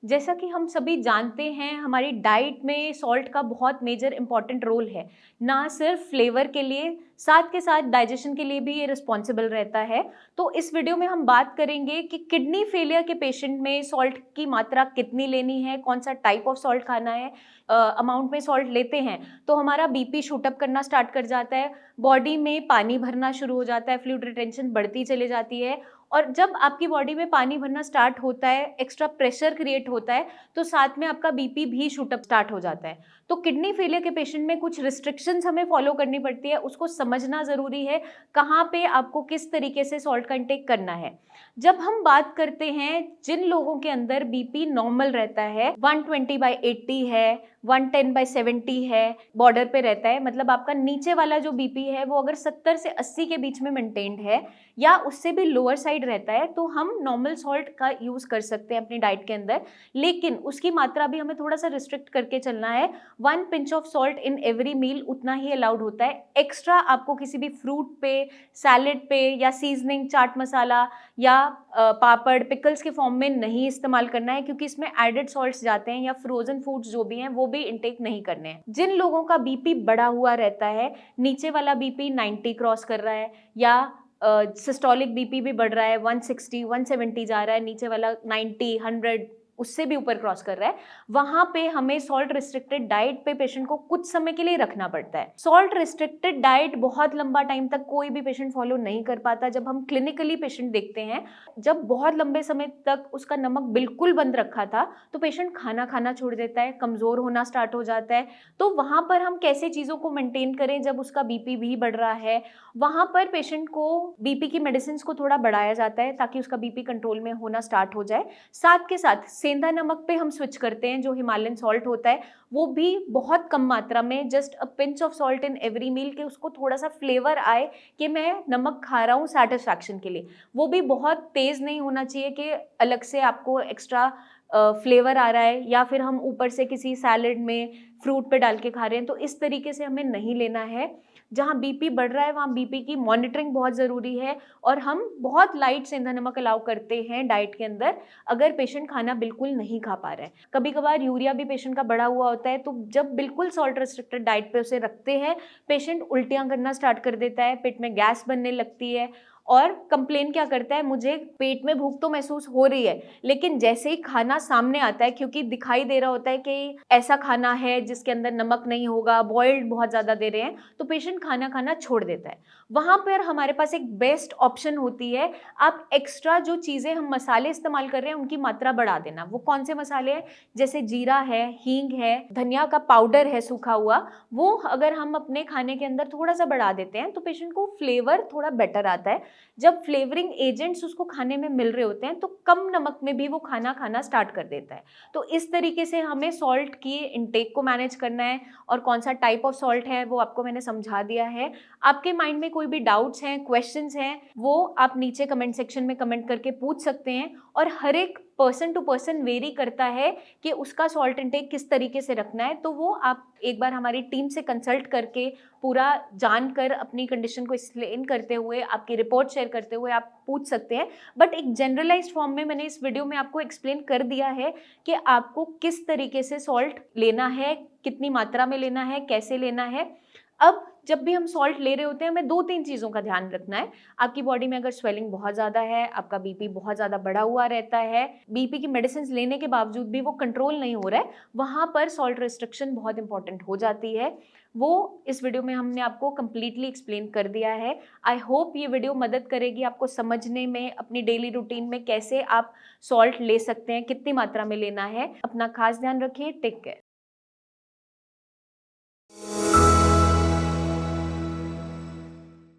जैसा कि हम सभी जानते हैं, हमारी डाइट में सॉल्ट का बहुत मेजर इम्पॉर्टेंट रोल है। ना सिर्फ फ्लेवर के लिए, साथ के साथ डाइजेशन के लिए भी ये रिस्पॉन्सिबल रहता है। तो इस वीडियो में हम बात करेंगे कि किडनी फेलियर के पेशेंट में सॉल्ट की मात्रा कितनी लेनी है, कौन सा टाइप ऑफ सॉल्ट खाना है। अमाउंट में सॉल्ट लेते हैं तो हमारा बीपी शूटअप करना स्टार्ट कर जाता है, बॉडी में पानी भरना शुरू हो जाता है, फ्लूइड रिटेंशन बढ़ती चली जाती है। और जब आपकी बॉडी में पानी भरना स्टार्ट होता है, एक्स्ट्रा प्रेशर क्रिएट होता है, तो साथ में आपका बीपी भी शूटअप स्टार्ट हो जाता है। तो किडनी फेलियर के पेशेंट में कुछ रिस्ट्रिक्शंस हमें फॉलो करनी पड़ती है, उसको समझना ज़रूरी है, कहाँ पे आपको किस तरीके से सॉल्ट का इंटेक करना है। जब हम बात करते हैं जिन लोगों के अंदर बीपी नॉर्मल रहता है, 120/80 है, 110/70 है, बॉर्डर पे रहता है, मतलब आपका नीचे वाला जो बीपी है वो अगर 70 से 80 के बीच में मेंटेन्ड है या उससे भी लोअर साइड रहता है, तो हम नॉर्मल सॉल्ट का यूज कर सकते हैं अपनी डाइट के अंदर। लेकिन उसकी मात्रा भी हमें थोड़ा सा रिस्ट्रिक्ट करके चलना है। 1 pinch of salt in every meal उतना ही अलाउड होता है। एक्स्ट्रा आपको किसी भी फ्रूट पे, सैलेड पे या सीजनिंग, चाट मसाला या पापड़, पिकल्स के फॉर्म में नहीं इस्तेमाल करना है, क्योंकि इसमें एडेड सॉल्ट्स जाते हैं, या फ्रोजन फूड्स जो भी हैं वो भी इंटेक नहीं करने हैं। जिन लोगों का बीपी बढ़ा हुआ रहता है, नीचे वाला बीपी 90 क्रॉस कर रहा है, या सिस्टोलिक बीपी भी बढ़ रहा है, 160 170 जा रहा है, नीचे वाला 90 100 उससे भी ऊपर क्रॉस कर रहा है, वहां पे हमें सॉल्ट रिस्ट्रिक्टेड डाइट पे पेशेंट को कुछ समय के लिए रखना पड़ता है। सॉल्ट रिस्ट्रिक्टेड डाइट बहुत लंबा टाइम तक कोई भी पेशेंट फॉलो नहीं कर पाता। जब हम क्लिनिकली पेशेंट देखते हैं, जब बहुत लंबे समय तक उसका नमक बिल्कुल बंद रखा था, तो पेशेंट खाना खाना छोड़ देता है, कमजोर होना स्टार्ट हो जाता है। तो वहां पर हम कैसे चीजों को मेंटेन करें जब उसका बीपी भी बढ़ रहा है। वहां पर पेशेंट को बीपी की मेडिसिन को थोड़ा बढ़ाया जाता है ताकि उसका बीपी कंट्रोल में होना स्टार्ट हो जाए। साथ के साथ सेंधा नमक पे हम स्विच करते हैं, जो हिमालयन सॉल्ट होता है, वो भी बहुत कम मात्रा में, just a pinch of salt in every meal, के उसको थोड़ा सा फ्लेवर आए कि मैं नमक खा रहा हूँ सेटिस्फैक्शन के लिए। वो भी बहुत तेज नहीं होना चाहिए कि अलग से आपको एक्स्ट्रा फ्लेवर आ रहा है, या फिर हम ऊपर से किसी सैलेड में फ्रूट पे डाल के खा रहे हैं। तो इस तरीके से हमें नहीं लेना है। जहाँ बीपी बढ़ रहा है वहाँ बीपी की मॉनिटरिंग बहुत ज़रूरी है, और हम बहुत लाइट सेंधा नमक अलाउ करते हैं डाइट के अंदर, अगर पेशेंट खाना बिल्कुल नहीं खा पा रहा है। कभी कभार यूरिया भी पेशेंट का बढ़ा हुआ होता है, तो जब बिल्कुल सॉल्ट रिस्ट्रिक्टेड डाइट पे उसे रखते हैं, पेशेंट उल्टियाँ करना स्टार्ट कर देता है, पेट में गैस बनने लगती है, और कंप्लेन क्या करता है, मुझे पेट में भूख तो महसूस हो रही है, लेकिन जैसे ही खाना सामने आता है, क्योंकि दिखाई दे रहा होता है कि ऐसा खाना है जिसके अंदर नमक नहीं होगा, बॉइल्ड बहुत ज़्यादा दे रहे हैं, तो पेशेंट खाना खाना छोड़ देता है। वहाँ पर हमारे पास एक बेस्ट ऑप्शन होती है, आप एक्स्ट्रा जो चीज़ें हम मसाले इस्तेमाल कर रहे हैं उनकी मात्रा बढ़ा देना। वो कौन से मसाले हैं? जैसे जीरा है, हींग है, धनिया का पाउडर है सूखा हुआ, वो अगर हम अपने खाने के अंदर थोड़ा सा बढ़ा देते हैं तो पेशेंट को फ्लेवर थोड़ा बेटर आता है। जब फ्लेवरिंग एजेंट्स उसको खाने में मिल रहे होते हैं, तो कम नमक में भी वो खाना खाना स्टार्ट कर देता है। तो इस तरीके से हमें सॉल्ट की इंटेक को मैनेज करना है, और कौन सा टाइप ऑफ सॉल्ट है वो आपको मैंने समझा दिया है। आपके माइंड में कोई भी डाउट्स हैं, क्वेश्चंस हैं, वो आप नीचे कमेंट सेक्शन में कमेंट करके पूछ सकते हैं। और हर एक पर्सन टू पर्सन वेरी करता है कि उसका सॉल्ट इंटेक किस तरीके से रखना है, तो वो आप एक बार हमारी टीम से कंसल्ट करके, पूरा जानकर, अपनी कंडीशन को एक्सप्लेन करते हुए, आपकी रिपोर्ट शेयर करते हुए आप पूछ सकते हैं। बट एक जनरलाइज्ड फॉर्म में मैंने इस वीडियो में आपको एक्सप्लेन कर दिया है कि आपको किस तरीके से सॉल्ट लेना है, कितनी मात्रा में लेना है, कैसे लेना है। अब जब भी हम सॉल्ट ले रहे होते हैं, हमें 2-3 चीज़ों का ध्यान रखना है। आपकी बॉडी में अगर स्वेलिंग बहुत ज़्यादा है, आपका बीपी बहुत ज़्यादा बढ़ा हुआ रहता है, बीपी की मेडिसिन लेने के बावजूद भी वो कंट्रोल नहीं हो रहा है, वहाँ पर सॉल्ट रिस्ट्रिक्शन बहुत इंपॉर्टेंट हो जाती है। वो इस वीडियो में हमने आपको कंप्लीटली एक्सप्लेन कर दिया है। आई होप ये वीडियो मदद करेगी आपको समझने में, अपनी डेली रूटीन में कैसे आप सॉल्ट ले सकते हैं, कितनी मात्रा में लेना है। अपना खास ध्यान रखिए। Take care.